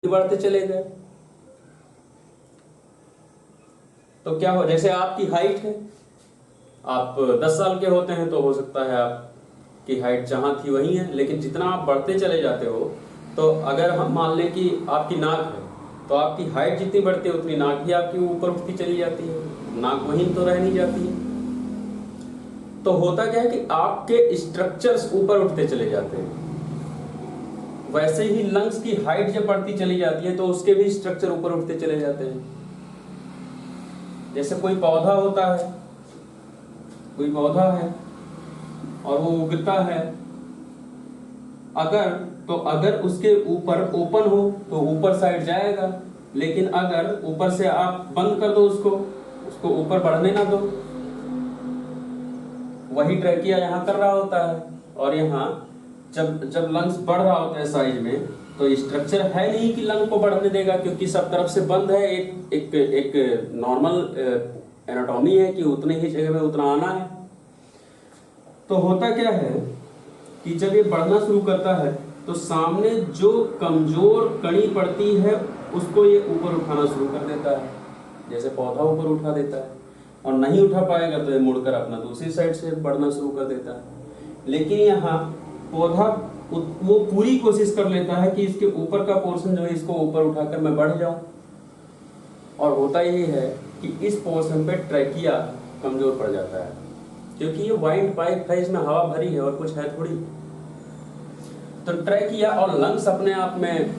बढ़ते चले गए। तो क्या हो, जैसे आपकी हाइट है, आप 10 साल के होते हैं तो हो सकता है आपकी हाइट जहां थी वही है, लेकिन जितना आप बढ़ते चले जाते हो, तो अगर हम मान लें कि आपकी नाक है, तो आपकी हाइट जितनी बढ़ती है उतनी नाक भी आपकी ऊपर उठती चली जाती है, नाक वहीं तो रह नहीं जाती है। तो होता क्या है कि आपके स्ट्रक्चर्स ऊपर उठते चले जाते हैं। वैसे ही लंग्स की हाइट जब बढ़ती चली जाती है तो उसके भी स्ट्रक्चर ऊपर उठते चले जाते हैं। जैसे कोई पौधा होता है, कोई पौधा है और वो उगता है, अगर उसके ऊपर ओपन हो तो ऊपर साइड जाएगा, लेकिन अगर ऊपर से आप बंद कर दो उसको उसको ऊपर बढ़ने ना दो, वही ट्रैकिया यहाँ कर रहा होता है। और यहाँ जब जब लंग्स बढ़ रहा होता है साइज में, तो स्ट्रक्चर है नहीं कि लंग को बढ़ने देगा, क्योंकि सब तरफ से बंद है। एक नॉर्मल एनाटॉमी है कि उतने ही जगह में उतना आना है। तो होता क्या है कि जब ये बढ़ना शुरू करता है तो सामने जो कमजोर कड़ी पड़ती है उसको ये ऊपर उठाना शुरू कर देता है, जैसे पौधा ऊपर उठा देता है। और नहीं उठा पाएगा तो ये मुड़कर अपना दूसरी साइड से बढ़ना शुरू कर देता है। लेकिन यहाँ पौधा वो पूरी कोशिश कर लेता है कि इसके ऊपर का पोर्शन जो है इसको ऊपर उठाकर मैं बढ़ जाऊं। और होता ये है कि इस पोर्शन पे ट्रैकिया कमजोर पड़ जाता है, क्योंकि ये वाइड पाइप है, इसमें हवा भरी है और कुछ है थोड़ी। तो ट्रैकिया और लंग्स अपने आप में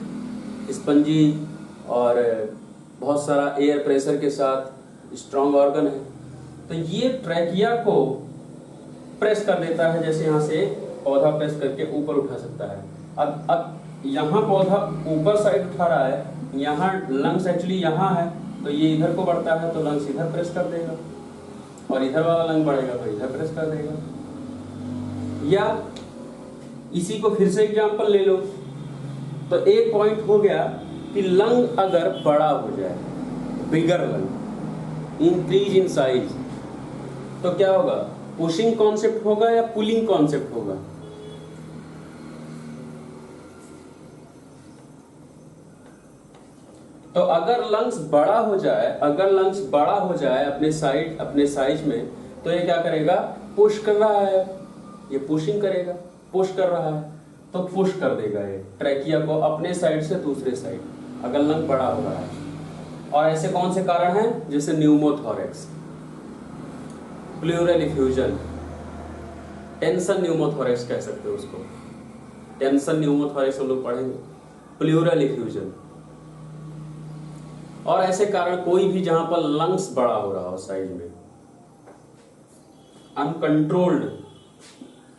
स्पंजी और बहुत सारा एयर प्रेशर के साथ स्ट्रॉन्ग ऑर्गन है। तो ये ट्रैकिया को प्रेस कर देता है, जैसे यहाँ से पौधा प्रेस करके ऊपर उठा सकता है। अब यहाँ पौधा ऊपर साइड उठा रहा है, यहाँ लंग्स एक्चुअली यहाँ है, तो ये इधर को बढ़ता है तो लंग्स इधर प्रेस कर देगा, और इधर वाला लंग बढ़ेगा तो इधर प्रेस कर देगा। या इसी को फिर से एग्जांपल ले लो, तो एक पॉइंट हो गया कि लंग अगर बड़ा हो जाए, बिगर लंग, इंक्रीज इन साइज, तो क्या होगा, पुशिंग कॉन्सेप्ट होगा या पुलिंग कॉन्सेप्ट होगा? तो अगर लंग्स बड़ा हो जाए, अपने साइज में, तो ये क्या करेगा, पुश कर रहा है, ये पुशिंग करेगा, पुश कर रहा है तो पुश कर देगा ये ट्रैकिया को अपने साइड से दूसरे साइड, अगर लंग बड़ा हो रहा है। और ऐसे कौन से कारण हैं, जैसे pneumothorax, pleural effusion, tension pneumothorax कह सकते हो उसको, टेंशन न्यूमोथोरेक्स हम लोग पढ़ेंगे, प्लूरल इफ्यूजन। और ऐसे कारण कोई भी जहां पर लंग्स बड़ा हो रहा हो साइज में, uncontrolled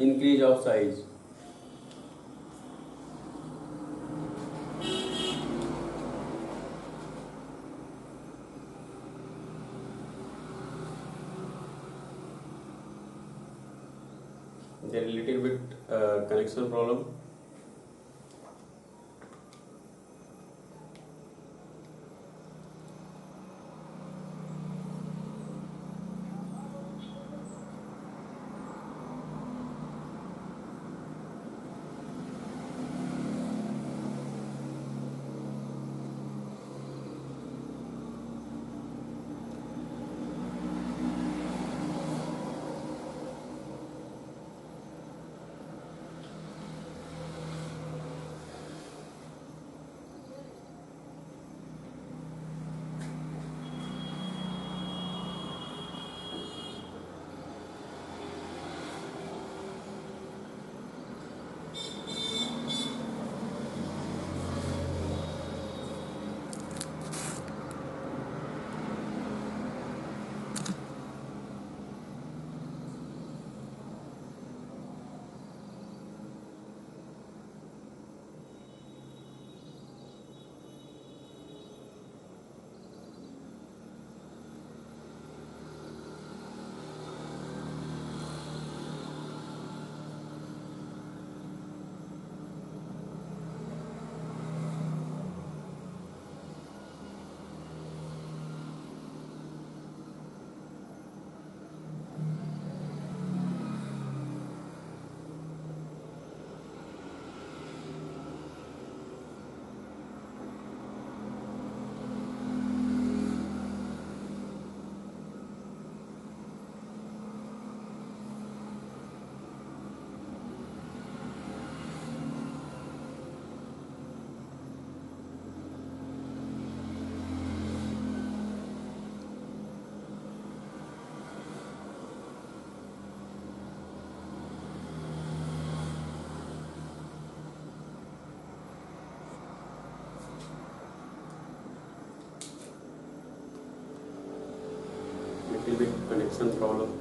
increase of size, there is a little bit connection problem. Bit connection problem.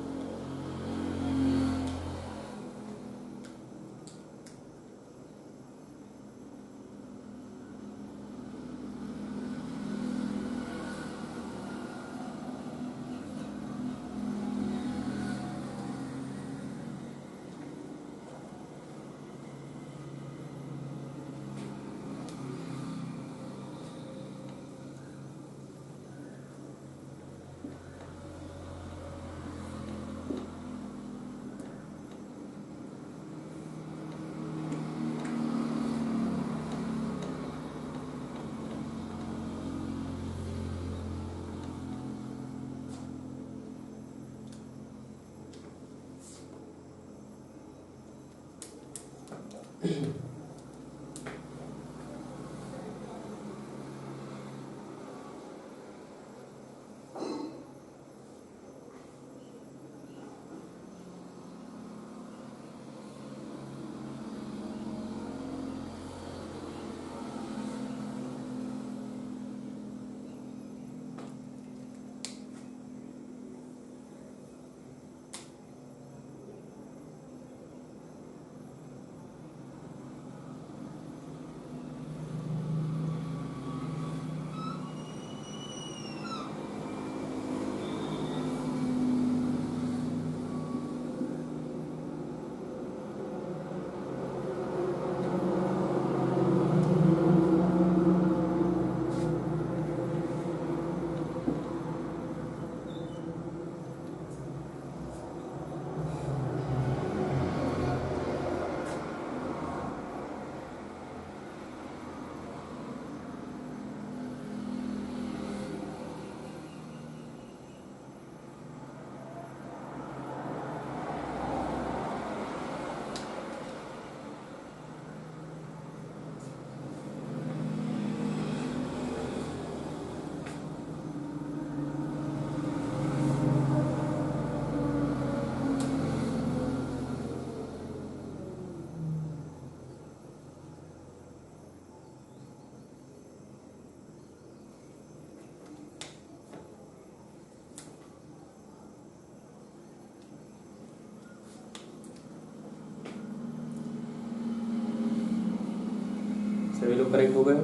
सभी लोग करेक्ट हो गए?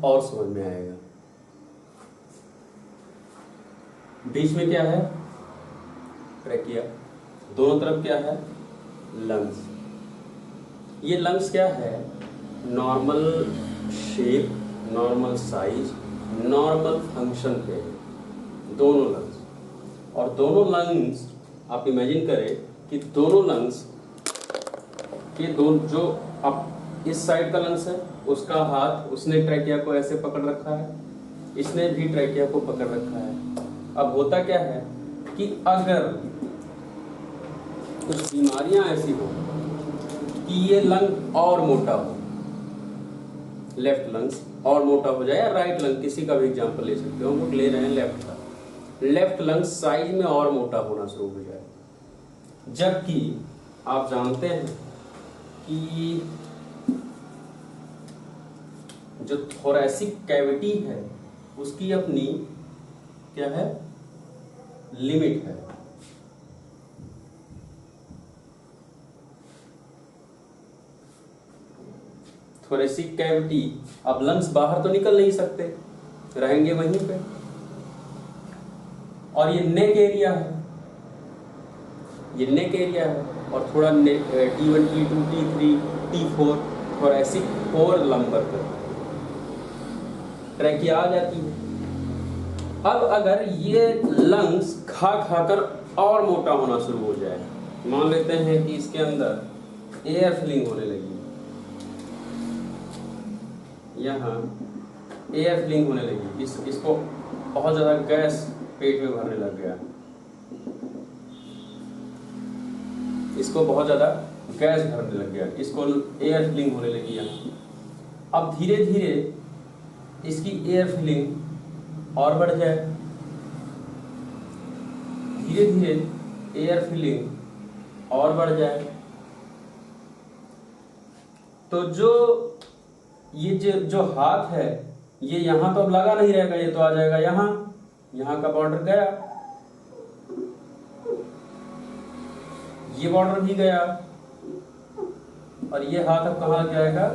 और समझ में आएगा। बीच में क्या है? ट्रैकिया। दोनों तरफ क्या है? लंग्स। ये लंग्स क्या है? Normal shape, normal size, normal function पे दोनों लंग्स। और दोनों लंग्स आप इमेजिन करें कि दोनों लंग्स के दोनों, जो आप इस साइड का लंग्स है, उसका हाथ, उसने ट्रैकिया को ऐसे पकड़ रखा है, इसने भी ट्रैकिया को पकड़ रखा है। अब होता क्या है कि अगर कुछ बीमारियां ऐसी हो कि ये लंग और मोटा हो, लेफ्ट लंग्स और मोटा हो जाए, या राइट लंग, किसी का भी एग्जांपल ले सकते हो, हम लोग ले रहे हैं लेफ्ट का, लेफ्ट लंग साइज में और मोटा होना शुरू हो जाए, जबकि आप जानते हैं कि जो थोरैसिक कैविटी है उसकी अपनी क्या है? लिमिट है। थोरैसिक कैविटी, अब लंग्स बाहर तो निकल नहीं सकते, रहेंगे वहीं पे। और ये नेक एरिया है, ये नेक एरिया है, और थोड़ा T1 T2 T3 T4 और ऐसी और लंबर पर ट्रैकिया आ जाती है। अब अगर ये लंग्स खा खाकर और मोटा होना शुरू हो जाए, मान लेते हैं कि इसके अंदर एयर फिलिंग होने लगी, यहाँ एयर फिलिंग होने लगी, इसको बहुत ज़्यादा गैस पेट में भरने लग गया, इसको बहुत ज़्यादा गैस भरने लग गया, इसको एयर फिलिंग होने लगी यहाँ। अब धीरे धीरे इसकी एयर फिलिंग और बढ़ जाए, धीरे धीरे एयर फिलिंग और बढ़ जाए, तो ये जो हाथ है ये यहाँ तो अब लगा नहीं रहेगा, ये तो आ जाएगा यहाँ, यहाँ का बॉर्डर गया, ये बॉर्डर भी गया, और ये हाथ अब कहाँ लग जाएगा,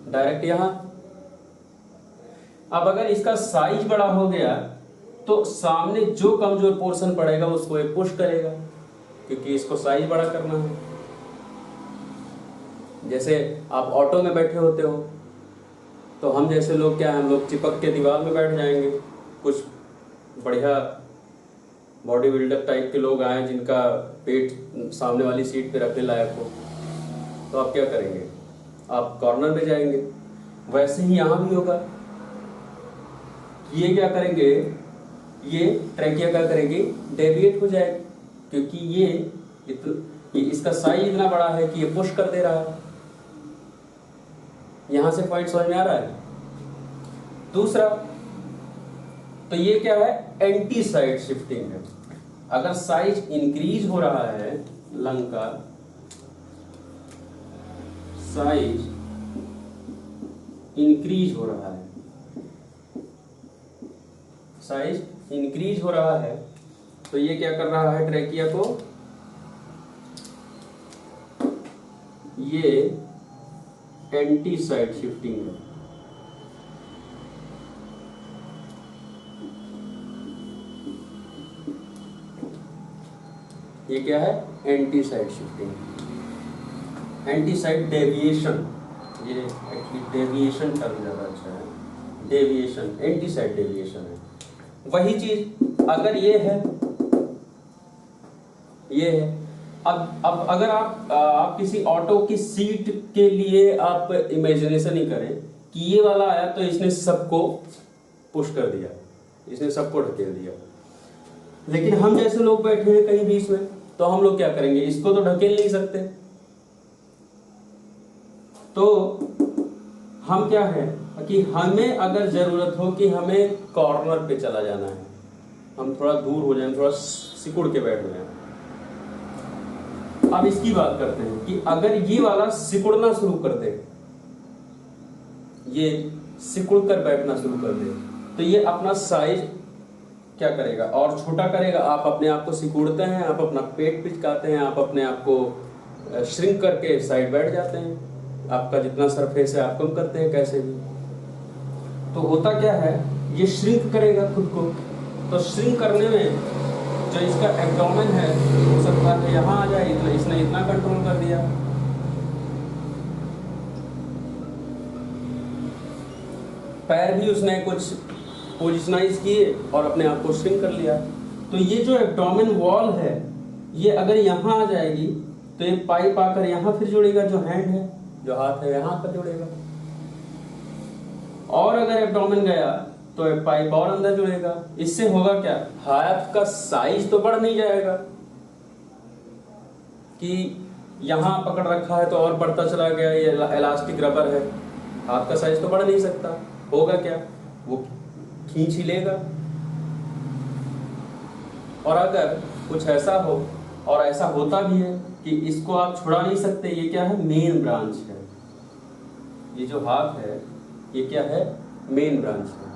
डायरेक्ट यहाँ। अब अगर इसका साइज बड़ा हो गया तो सामने जो कमजोर पोर्शन पड़ेगा उसको ये पुश करेगा, क्योंकि इसको साइज बड़ा करना है। जैसे आप ऑटो में बैठे होते हो तो हम जैसे लोग क्या है, हम लोग चिपक के दीवार में बैठ जाएंगे। कुछ बढ़िया बॉडी बिल्डर टाइप के लोग आए जिनका पेट सामने वाली सीट पे रखने लायक हो, तो आप क्या करेंगे, आप कॉर्नर में जाएंगे। वैसे ही यहाँ भी होगा, ये क्या करेंगे, ये ट्रैकिया क्या करेगी, डेविएट हो जाएगी, क्योंकि ये इसका साइज इतना बड़ा है कि ये पुश कर दे रहा है। यहां से पॉइंट समझ में आ रहा है। दूसरा, तो ये क्या है, एंटी साइड शिफ्टिंग है। अगर साइज इंक्रीज हो रहा है, लंग का साइज इंक्रीज हो रहा है, साइज इंक्रीज हो रहा है, तो ये क्या कर रहा है, ट्रैकिया को ये एंटी साइड शिफ्टिंग है। ये क्या है, anti side shifting, anti side deviation. ये एक्चुअली डेविएशन टर्म ज्यादा अच्छा है, डेविएशन, एंटी साइड डेविएशन है। वही चीज अगर ये है, ये है। अब अगर आप किसी ऑटो की सीट के लिए आप इमेजिनेशन ही करें कि ये वाला आया तो इसने सबको पुश कर दिया, इसने सबको ढकेल दिया, लेकिन हम जैसे लोग बैठे हैं कहीं बीच में, तो हम लोग क्या करेंगे, इसको तो ढकेल नहीं सकते। तो हम क्या है कि हमें अगर जरूरत हो कि हमें कॉर्नर पे चला जाना है, हम थोड़ा दूर हो जाएं, थोड़ा सिकुड़ के बैठ जाएं। अब इसकी बात करते हैं कि अगर ये वाला सिकुड़ना शुरू कर दे, ये सिकुड़ कर बैठना शुरू कर दे, तो ये अपना साइज क्या करेगा, और छोटा करेगा। आप अपने आप को सिकुड़ते हैं, आप अपना पेट पिचकाते हैं, आप अपने आप को श्रिंक करके साइड बैठ जाते हैं, आपका जितना सरफेस है आप कम करते हैं कैसे भी। तो होता क्या है, ये श्रिंक करेगा खुद को। तो श्रिंक करने में जो इसका एब्डोमेन है, हो सकता है यहाँ आ जाए, इसने इतना कंट्रोल कर दिया। पैर भी उसने कुछ पोजिशनाइज किए और अपने आप को श्रिंक कर लिया। तो ये जो एब्डोमेन वॉल है, ये अगर यहाँ आ जाएगी तो ये पाइप आकर यहाँ फिर जुड़ेगा, जो हैंड है, जो हाथ है, यहाँ पर जुड़ेगा। और अगर एब्डोमेन गया तो पाइप और अंदर जुड़ेगा। इससे होगा क्या, हाथ का साइज तो बढ़ नहीं जाएगा कि यहां पकड़ रखा है तो और बढ़ता चला गया, ये इलास्टिक रबर है, हाथ का साइज तो बढ़ नहीं सकता। होगा क्या, वो खींच ही लेगा। और अगर कुछ ऐसा हो, और ऐसा होता भी है कि इसको आप छुड़ा नहीं सकते, ये क्या है, मेन ब्रांच है। ये जो हाथ है ये क्या है, मेन ब्रांच है।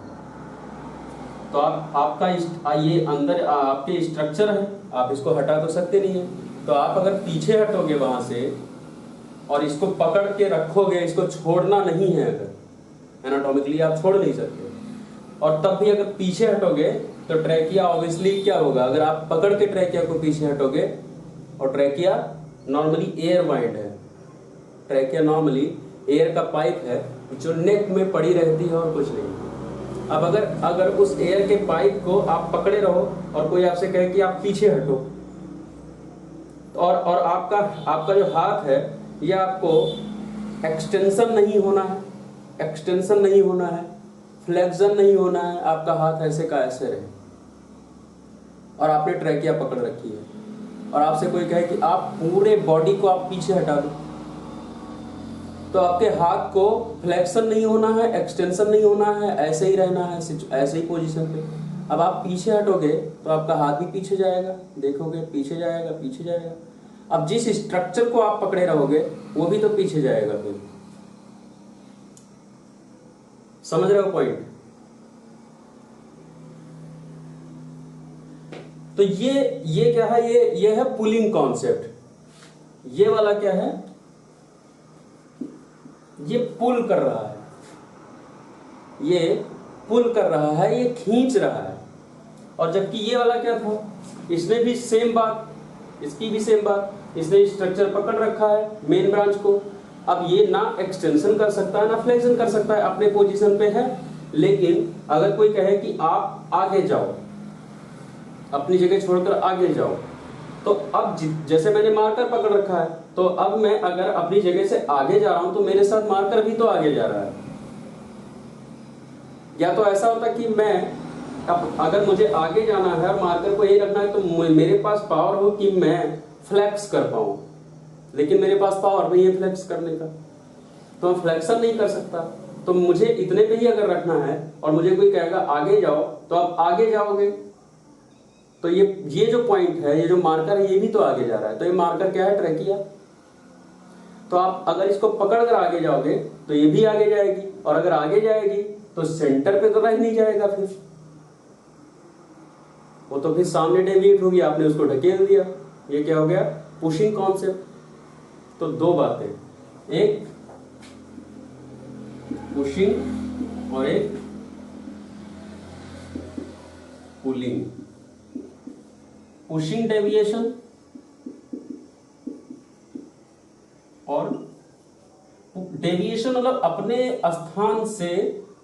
तो आपका ये अंदर आपके स्ट्रक्चर है, आप इसको हटा तो सकते नहीं है। तो आप अगर पीछे हटोगे वहां से और इसको पकड़ के रखोगे, इसको छोड़ना नहीं है अगर, एनाटॉमिकली आप छोड़ नहीं सकते। और तब भी अगर पीछे हटोगे तो ट्रैकिया ऑब्वियसली क्या होगा, अगर आप पकड़ के ट्रैकिया को पीछे हटोगे, और ट्रैकिया नॉर्मली एयर वाइंड है, ट्रैकिया नॉर्मली एयर का पाइप है जो नेक में पड़ी रहती है और कुछ नहीं। अब अगर उस एयर के पाइप को आप पकड़े रहो और कोई आपसे कहे कि आप पीछे हटो, और आपका जो हाथ है ये आपको एक्सटेंशन नहीं होना है, एक्सटेंशन नहीं होना है, फ्लेक्शन नहीं होना है, आपका हाथ ऐसे का ऐसे रहे, और आपने ट्रैकिया पकड़ रखी है, और आपसे कोई कहे कि आप पूरे बॉडी को आप पीछे हटा दो, तो आपके हाथ को फ्लेक्शन नहीं होना है, एक्सटेंशन नहीं होना है, ऐसे ही रहना है, ऐसे ही पोजीशन पे। अब आप पीछे हटोगे तो आपका हाथ भी पीछे जाएगा, देखोगे पीछे जाएगा, पीछे जाएगा। अब जिस स्ट्रक्चर को आप पकड़े रहोगे वो भी तो पीछे जाएगा फिर। समझ रहे हो पॉइंट? तो ये क्या है, ये है पुलिंग कॉन्सेप्ट। ये वाला क्या है, ये पुल कर रहा है, ये पुल कर रहा है, ये खींच रहा है। और जबकि ये वाला क्या था, इसने भी सेम बात, इसकी भी सेम बात, इसने स्ट्रक्चर पकड़ रखा है मेन ब्रांच को। अब ये ना एक्सटेंशन कर सकता है ना फ्लेक्शन कर सकता है, अपने पोजीशन पे है। लेकिन अगर कोई कहे कि आप आगे जाओ, अपनी जगह छोड़कर आगे जाओ, तो अब जैसे मैंने मार्कर पकड़ रखा है, तो अब मैं अगर अपनी जगह से आगे जा रहा हूं तो मेरे साथ मार्कर भी तो आगे जा रहा है। या तो ऐसा होता कि मैं अब अगर मुझे आगे जाना है और मार्कर को यही रखना है, तो मेरे पास पावर हो कि मैं फ्लेक्स कर पाऊं, लेकिन मेरे पास पावर नहीं है फ्लेक्स करने का, तो मैं फ्लेक्शन नहीं कर सकता। तो मुझे इतने पे ही अगर रखना है और मुझे कोई कहेगा आगे जाओ, तो आप आगे जाओगे। तो ये जो पॉइंट है, ये जो मार्कर है, ये भी तो आगे जा रहा है। तो ये मार्कर क्या है, ट्रैकिया। तो आप अगर इसको पकड़ कर आगे जाओगे तो ये भी आगे जाएगी, और अगर आगे जाएगी तो सेंटर पे तो रह नहीं जाएगा, फिर वो तो फिर सामने डेविएट होगी, आपने उसको ढकेल दिया। ये क्या हो गया, पुशिंग कॉन्सेप्ट। तो दो बातें, एक पुशिंग और एक पुलिंग। पुशिंग डेविएशन और डेविएशन मतलब अपने स्थान से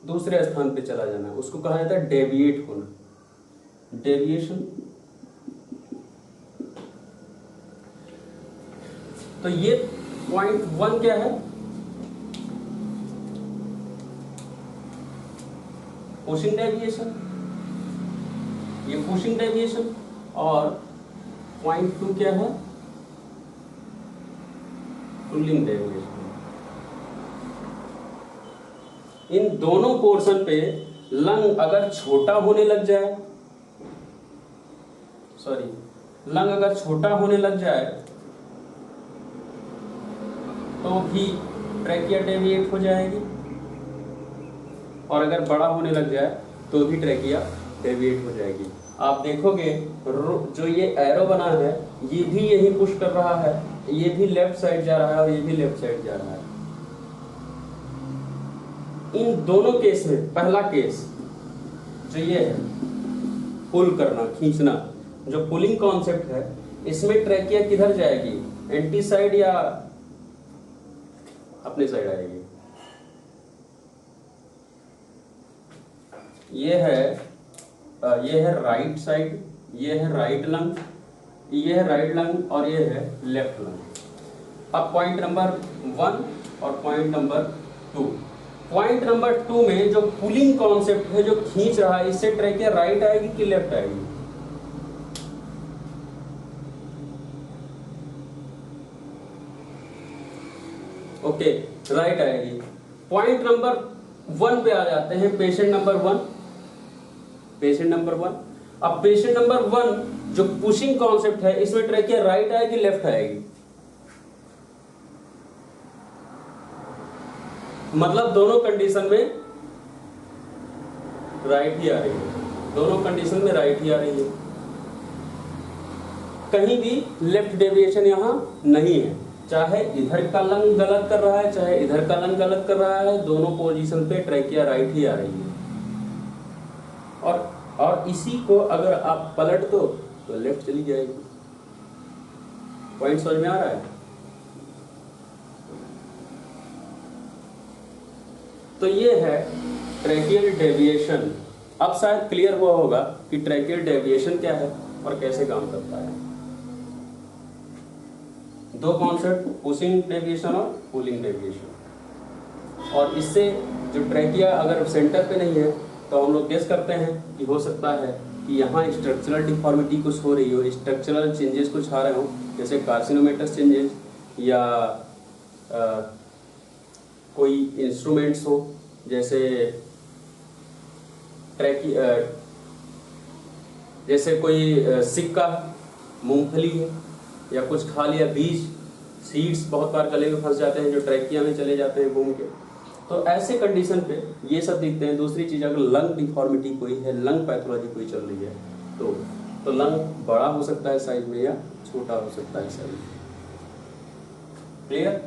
दूसरे स्थान पे चला जाना, उसको कहा जाता है डेविएट होना, डेविएशन। तो ये पॉइंट 1 क्या है, पुशिंग डेविएशन, ये पुशिंग डेविएशन। और पॉइंट 2 क्या है, पुलिंग डेविएशन। इन दोनों पोर्शन पे लंग अगर छोटा होने लग जाए, लंग अगर छोटा होने लग जाए तो भी ट्रैकिया डेविएट हो जाएगी, और अगर बड़ा होने लग जाए तो भी ट्रैकिया डेविएट हो जाएगी। आप देखोगे जो ये एरो बना है, ये भी यही पुश कर रहा है, ये भी लेफ्ट साइड जा रहा है और ये भी लेफ्ट साइड जा रहा है। इन दोनों केस में पहला केस जो ये है पुल करना, खींचना, जो पुलिंग कॉन्सेप्ट है, इसमें ट्रैकिया किधर जाएगी, एंटी साइड या अपने साइड आएगी। ये है राइट साइड, ये है राइट लंग, ये है राइट लंग और ये है लेफ्ट लंग। अब पॉइंट नंबर 1 और पॉइंट नंबर 2। पॉइंट नंबर 2 में जो पुलिंग कॉन्सेप्ट है, जो खींच रहा है, इससे ट्रैकिया राइट आएगी कि लेफ्ट आएगी? ओके, राइट आएगी। पॉइंट नंबर 1 पे आ जाते हैं, पेशेंट नंबर 1। पेशेंट नंबर 1, अब पेशेंट नंबर 1 जो पुशिंग कॉन्सेप्ट है, इसमें ट्रैकिया राइट आएगी लेफ्ट आएगी? मतलब दोनों कंडीशन में राइट ही आ रही है, दोनों कंडीशन में राइट ही आ रही है, कहीं भी लेफ्ट डेविएशन यहां नहीं है। चाहे इधर का लंग गलत कर रहा है चाहे इधर का लंग गलत कर रहा है, दोनों पोजीशन पे ट्रैकिया राइट ही आ रही है। और इसी को अगर आप पलट दो तो लेफ्ट चली जाएगी। पॉइंट समझ में आ रहा है? तो ये है ट्रैकियल डेविएशन। अब शायद क्लियर हुआ होगा कि ट्रैकियल डेविएशन क्या है और कैसे काम करता है। दो कॉन्सेप्ट, पुशिंग डेविएशन और पुलिंग डेविएशन। और इससे जो ट्रैकिया अगर सेंटर पे नहीं है तो हम लोग गेस करते हैं कि हो सकता है कि यहाँ स्ट्रक्चरल डिफॉर्मिटी कुछ हो रही हो, स्ट्रक्चरल चेंजेस कुछ आ रहे हो, जैसे कार्सिनोमेटस चेंजेस या कोई इंस्ट्रूमेंट्स हो, जैसे जैसे कोई सिक्का, मूंगफली है या कुछ खा लिया, बीज, सीड्स बहुत बार गले में फंस जाते हैं जो ट्रैकिया में चले जाते हैं घूम के। तो ऐसे कंडीशन पे ये सब दिखते हैं। दूसरी चीज़, अगर लंग डिफॉर्मिटी कोई है, लंग पैथोलॉजी कोई चल रही है तो लंग बड़ा हो सकता है साइज में या छोटा हो सकता है साइज में। क्लियर?